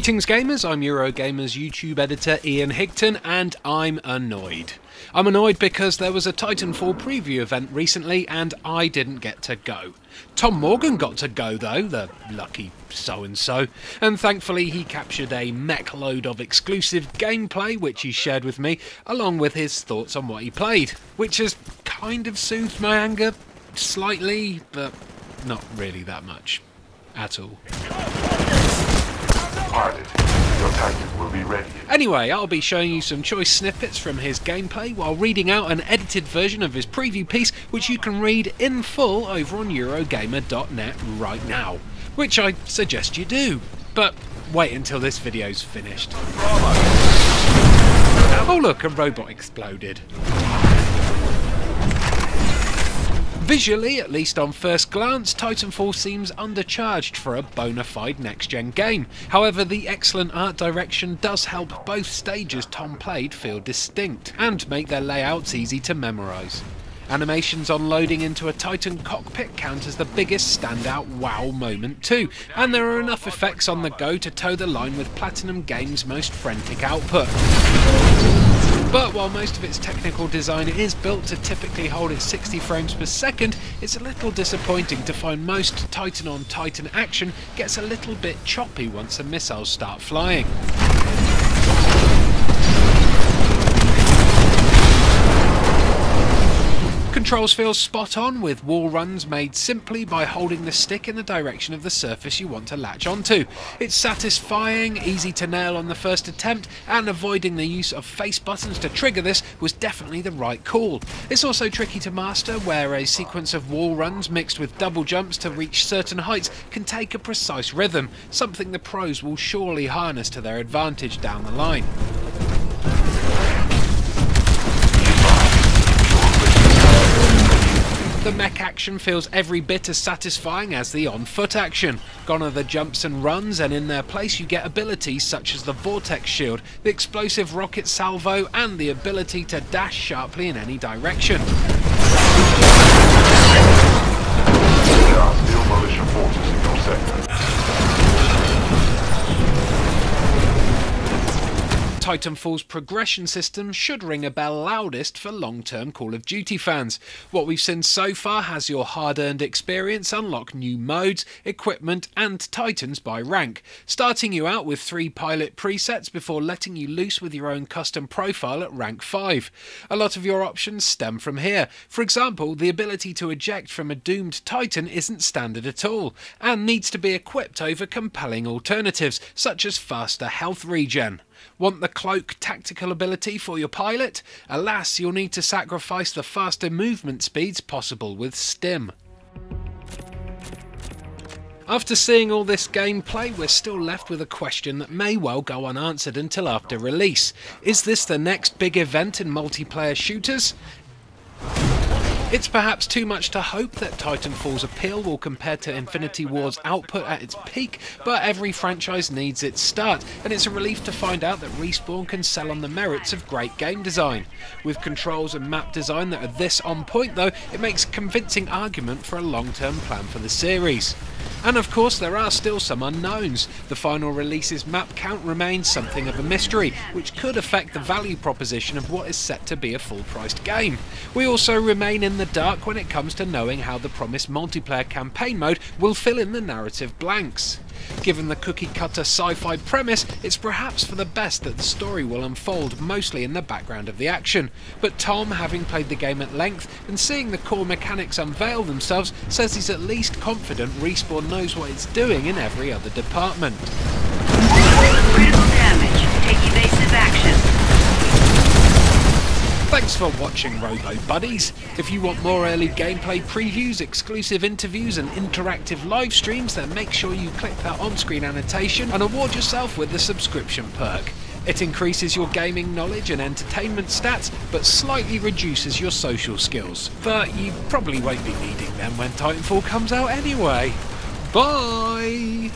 Greetings gamers, I'm Eurogamer's YouTube editor Ian Higton, and I'm annoyed. I'm annoyed because there was a Titanfall preview event recently and I didn't get to go. Tom Morgan got to go though, the lucky so-and-so, and thankfully he captured a mech load of exclusive gameplay which he shared with me, along with his thoughts on what he played, which has kind of soothed my anger, slightly, but not really that much, at all. Departed. Your Titan will be ready. Anyway, I'll be showing you some choice snippets from his gameplay while reading out an edited version of his preview piece, which you can read in full over on Eurogamer.net right now, which I suggest you do, but wait until this video's finished. Oh look, a robot exploded. Visually, at least on first glance, Titanfall seems undercharged for a bona fide next-gen game. However, the excellent art direction does help both stages Tom played feel distinct, and make their layouts easy to memorise. Animations on loading into a Titan cockpit count as the biggest standout wow moment too, and there are enough effects on the go to toe the line with Platinum Games' most frantic output. But while most of its technical design is built to typically hold at 60 frames per second, it's a little disappointing to find most Titan-on-Titan action gets a little bit choppy once the missiles start flying. Controls feel spot on, with wall runs made simply by holding the stick in the direction of the surface you want to latch onto. It's satisfying, easy to nail on the first attempt, and avoiding the use of face buttons to trigger this was definitely the right call. It's also tricky to master, where a sequence of wall runs mixed with double jumps to reach certain heights can take a precise rhythm, something the pros will surely harness to their advantage down the line. The mech action feels every bit as satisfying as the on-foot action. Gone are the jumps and runs, and in their place you get abilities such as the Vortex Shield, the explosive rocket salvo, and the ability to dash sharply in any direction. There are still militia forces in your sector. Titanfall's progression system should ring a bell loudest for long-term Call of Duty fans. What we've seen so far has your hard-earned experience unlock new modes, equipment and Titans by rank, starting you out with 3 pilot presets before letting you loose with your own custom profile at rank 5. A lot of your options stem from here. For example, the ability to eject from a doomed Titan isn't standard at all, and needs to be equipped over compelling alternatives, such as faster health regen. Want the cloak tactical ability for your pilot? Alas, you'll need to sacrifice the faster movement speeds possible with Stim. After seeing all this gameplay, we're still left with a question that may well go unanswered until after release. Is this the next big event in multiplayer shooters? It's perhaps too much to hope that Titanfall's appeal will compare to Infinity Ward's output at its peak, but every franchise needs its start, and it's a relief to find out that Respawn can sell on the merits of great game design. With controls and map design that are this on point though, it makes a convincing argument for a long-term plan for the series. And of course there are still some unknowns. The final release's map count remains something of a mystery, which could affect the value proposition of what is set to be a full-priced game. We also remain in the dark when it comes to knowing how the promised multiplayer campaign mode will fill in the narrative blanks. Given the cookie-cutter sci-fi premise, it's perhaps for the best that the story will unfold mostly in the background of the action, but Tom, having played the game at length and seeing the core mechanics unveil themselves, says he's at least confident Respawn knows what it's doing in every other department. Critical damage. Take evasive action. Thanks for watching, Robo Buddies. If you want more early gameplay previews, exclusive interviews and interactive live streams, then make sure you click that on-screen annotation and award yourself with the subscription perk. It increases your gaming knowledge and entertainment stats, but slightly reduces your social skills. But you probably won't be needing them when Titanfall comes out anyway. Bye!